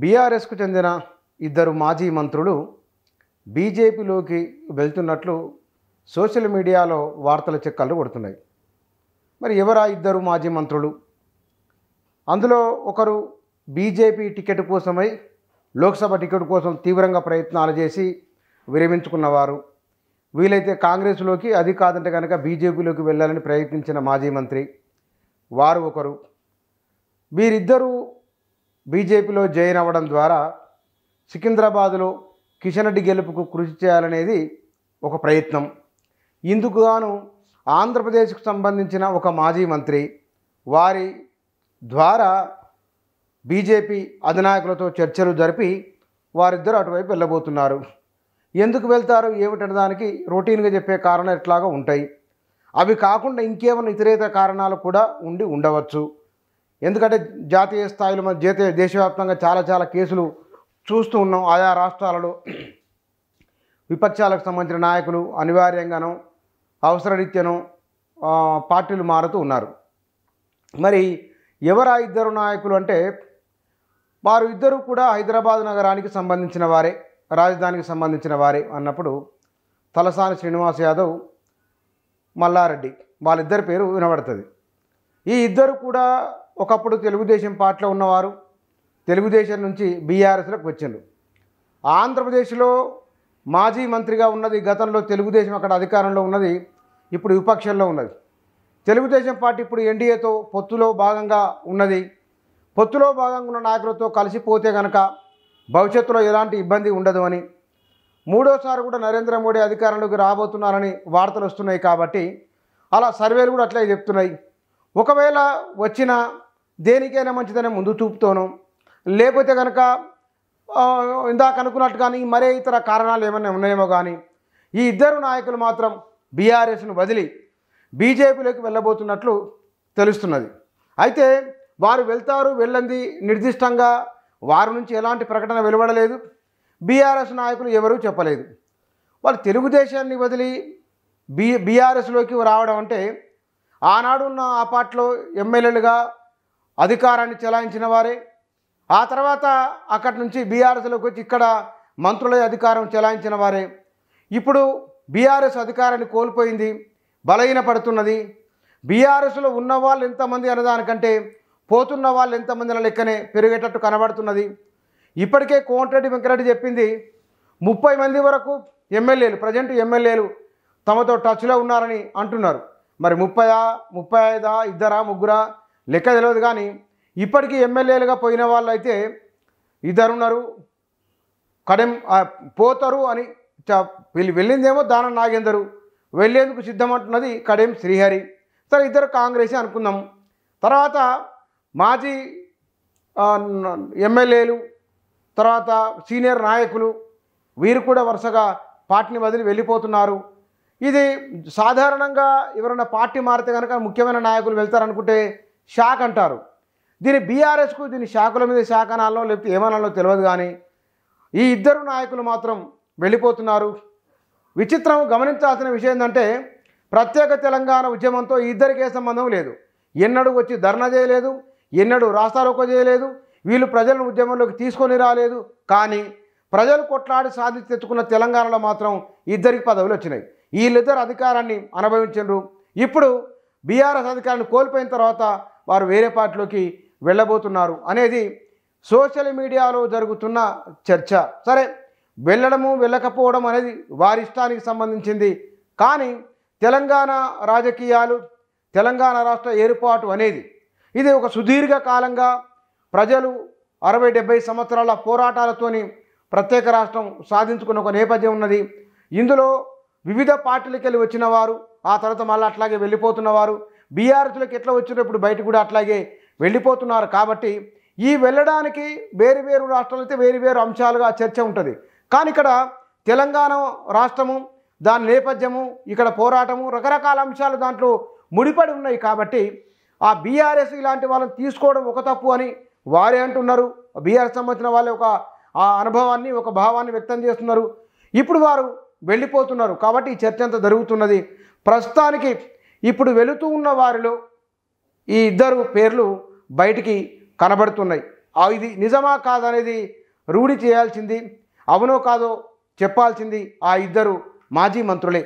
బీఆర్ఎస్కు చెందిన ఇద్దరు మాజీ మంత్రులు బీజేపీలోకి వెళ్తున్నట్లు సోషల్ మీడియాలో వార్తల చెక్కలు కొడుతున్నాయి. మరి ఎవరా ఇద్దరు మాజీ మంత్రులు? అందులో ఒకరు బీజేపీ టికెట్ కోసమై లోక్సభ టికెట్ కోసం తీవ్రంగా ప్రయత్నాలు చేసి విరమించుకున్నవారు. వీలైతే కాంగ్రెస్లోకి, అది కాదంటే కనుక బీజేపీలోకి వెళ్ళాలని ప్రయత్నించిన మాజీ మంత్రి వారు ఒకరు. వీరిద్దరూ బీజేపీలో జాయిన్ అవ్వడం ద్వారా సికింద్రాబాద్లో కిషన్ రెడ్డి గెలుపుకు కృషి చేయాలనేది ఒక ప్రయత్నం. ఇందుకు గాను ఆంధ్రప్రదేశ్కు సంబంధించిన ఒక మాజీ మంత్రి వారి ద్వారా బీజేపీ అధినాయకులతో చర్చలు జరిపి వారిద్దరూ అటువైపు వెళ్ళబోతున్నారు. ఎందుకు వెళ్తారు ఏమిటనే దానికి రొటీన్గా చెప్పే కారణాలు ఎట్లాగా ఉంటాయి. అవి కాకుండా ఇంకేమైనా ఇతరేతర కారణాలు కూడా ఉండవచ్చు. ఎందుకంటే జాతీయ స్థాయిలో మన దేశవ్యాప్తంగా చాలా కేసులు చూస్తూ ఉన్నాం. ఆయా రాష్ట్రాలలో విపక్షాలకు సంబంధించిన నాయకులు అనివార్యంగానో అవసరరీత్యానో పార్టీలు మారుతూ ఉన్నారు. మరి ఎవరా ఇద్దరు నాయకులు అంటే, వారు ఇద్దరు కూడా హైదరాబాద్ నగరానికి సంబంధించిన వారే, రాజధానికి సంబంధించిన వారే అన్నప్పుడు తలసాని శ్రీనివాస్ యాదవ్, మల్లారెడ్డి, వాళ్ళిద్దరి పేరు వినబడుతుంది. ఈ ఇద్దరు కూడా ఒకప్పుడు తెలుగుదేశం పార్టీలో ఉన్నవారు. తెలుగుదేశం నుంచి బీఆర్ఎస్లోకి వచ్చిండ్రు. ఆంధ్రప్రదేశ్లో మాజీ మంత్రిగా ఉన్నది, గతంలో తెలుగుదేశం అక్కడ అధికారంలో ఉన్నది, ఇప్పుడు విపక్షంలో ఉన్నది. తెలుగుదేశం పార్టీ ఇప్పుడు ఎన్డీఏతో పొత్తులో భాగంగా ఉన్నది. పొత్తులో భాగంగా ఉన్న నాయకులతో కలిసిపోతే కనుక భవిష్యత్తులో ఎలాంటి ఇబ్బంది ఉండదు అని, మూడోసారి కూడా నరేంద్ర మోడీ అధికారంలోకి రాబోతున్నారని వార్తలు వస్తున్నాయి. కాబట్టి అలా సర్వేలు కూడా అట్లే చెప్తున్నాయి. ఒకవేళ వచ్చినా దేనికైనా మంచిదనే ముందు చూపుతోను, లేకపోతే కనుక ఇందాక అనుకున్నట్టు కానీ మరే ఇతర కారణాలు ఏమైనా ఉన్నాయేమో కానీ ఈ ఇద్దరు నాయకులు మాత్రం బీఆర్ఎస్ను వదిలి బీజేపీలోకి వెళ్ళబోతున్నట్లు తెలుస్తున్నది. అయితే వారు వెళ్తారు వెళ్ళంది నిర్దిష్టంగా వారి నుంచి ఎలాంటి ప్రకటన వెలువడలేదు. బీఆర్ఎస్ నాయకులు ఎవరూ చెప్పలేదు. వాళ్ళు తెలుగుదేశాన్ని వదిలి బీఆర్ఎస్లోకి రావడం అంటే, ఆనాడు ఉన్న ఆ పార్టీలో ఎమ్మెల్యేలుగా అధికారాన్ని చెలాయించిన వారే, ఆ తర్వాత అక్కడి నుంచి బీఆర్ఎస్లోకి వచ్చి ఇక్కడ మంత్రుల అధికారం చెలాయించిన వారే. ఇప్పుడు బీఆర్ఎస్ అధికారాన్ని కోల్పోయింది, బలహీనపడుతున్నది. బీఆర్ఎస్లో ఉన్న వాళ్ళు ఎంతమంది అనేదానికంటే పోతున్న వాళ్ళు ఎంతమంది అనే లెక్కనే పెరిగేటట్టు కనబడుతున్నది. ఇప్పటికే కోమటిరెడ్డి వెంకరెడ్డి చెప్పింది 30 మంది వరకు ఎమ్మెల్యేలు, ప్రజెంట్ ఎమ్మెల్యేలు తమతో టచ్లో ఉన్నారని అంటున్నారు. మరి 30, 35, ఇద్దరా ముగ్గురా లెక్క తెలియదు. కానీ ఇప్పటికీ ఎమ్మెల్యేలుగా పోయిన వాళ్ళు అయితే ఇద్దరున్నారు. కడెం పోతారు అని వెళ్ళిందేమో దానం నాగేందరు, వెళ్ళేందుకు సిద్ధమంటున్నది కడెం శ్రీహరి. సరే, ఇద్దరు కాంగ్రెసే అనుకుందాం. తర్వాత మాజీ ఎమ్మెల్యేలు, తర్వాత సీనియర్ నాయకులు, వీరు కూడా వరుసగా పార్టీని వదిలి వెళ్ళిపోతున్నారు. ఇది సాధారణంగా ఎవరైనా పార్టీ మారితే కనుక ముఖ్యమైన నాయకులు వెళ్తారనుకుంటే షాక్ అంటారు. దీని బీఆర్ఎస్కు దీని శాఖల మీద శాఖ అనాలో లేకపోతే ఏమనాలో తెలియదు. కానీ ఈ ఇద్దరు నాయకులు మాత్రం వెళ్ళిపోతున్నారు. విచిత్రం గమనించాల్సిన విషయం ఏంటంటే, ప్రత్యేక తెలంగాణ ఉద్యమంతో ఈ ఇద్దరికే సంబంధం లేదు. ఎన్నడూ వచ్చి ధర్నా చేయలేదు, ఎన్నడూ రాస్తారోకో చేయలేదు. వీళ్ళు ప్రజలను ఉద్యమంలోకి తీసుకొని రాలేదు. కానీ ప్రజలు కొట్లాడి సాధించి తెచ్చుకున్న తెలంగాణలో మాత్రం ఇద్దరికి పదవులు వచ్చినాయి. వీళ్ళిద్దరు అధికారాన్ని అనుభవించారు. ఇప్పుడు బీఆర్ఎస్ అధికారాన్ని కోల్పోయిన తర్వాత వారు వేరే పార్టీలోకి వెళ్ళబోతున్నారు అనేది సోషల్ మీడియాలో జరుగుతున్న చర్చ. సరే, వెళ్ళడము వెళ్ళకపోవడం అనేది వారి ఇష్టానికి సంబంధించింది. కానీ తెలంగాణ రాజకీయాలు, తెలంగాణ రాష్ట్ర ఏర్పాటు అనేది ఇది ఒక సుదీర్ఘ కాలంగా ప్రజలు 60-70 సంవత్సరాల పోరాటాలతోని ప్రత్యేక రాష్ట్రం సాధించుకున్న ఒక నేపథ్యం ఉన్నది. ఇందులో వివిధ పార్టీలకు వెళ్ళి వచ్చిన వారు, ఆ తర్వాత మళ్ళీ అట్లాగే వెళ్ళిపోతున్నవారు, బీఆర్ఎస్లోకి ఎట్లా వచ్చినప్పుడు బయట కూడా అట్లాగే వెళ్ళిపోతున్నారు. కాబట్టి ఈ వెళ్ళడానికి వేరు రాష్ట్రాలు అయితే వేరు అంశాలుగా చర్చ ఉంటుంది. కానీ ఇక్కడ తెలంగాణ రాష్ట్రము, దాని నేపథ్యము, ఇక్కడ పోరాటము, రకరకాల అంశాలు దాంట్లో ముడిపడి ఉన్నాయి. కాబట్టి ఆ బీఆర్ఎస్ ఇలాంటి వాళ్ళని తీసుకోవడం ఒక తప్పు అని వారే అంటున్నారు. బీఆర్ఎస్ సంబంధించిన వాళ్ళే ఒక ఆ అనుభవాన్ని, ఒక భావాన్ని వ్యక్తం చేస్తున్నారు. ఇప్పుడు వారు వెళ్ళిపోతున్నారు. కాబట్టి ఈ చర్చ అంతా జరుగుతున్నది. ప్రస్తుతానికి ఇప్పుడు వెళుతూ ఉన్న వారిలో ఈ ఇద్దరు పేర్లు బయటికి కనబడుతున్నాయి. ఇది నిజమా కాదనేది రూఢి చేయాల్సింది, అవునో కాదో చెప్పాల్సింది ఆ ఇద్దరు మాజీ మంత్రులే.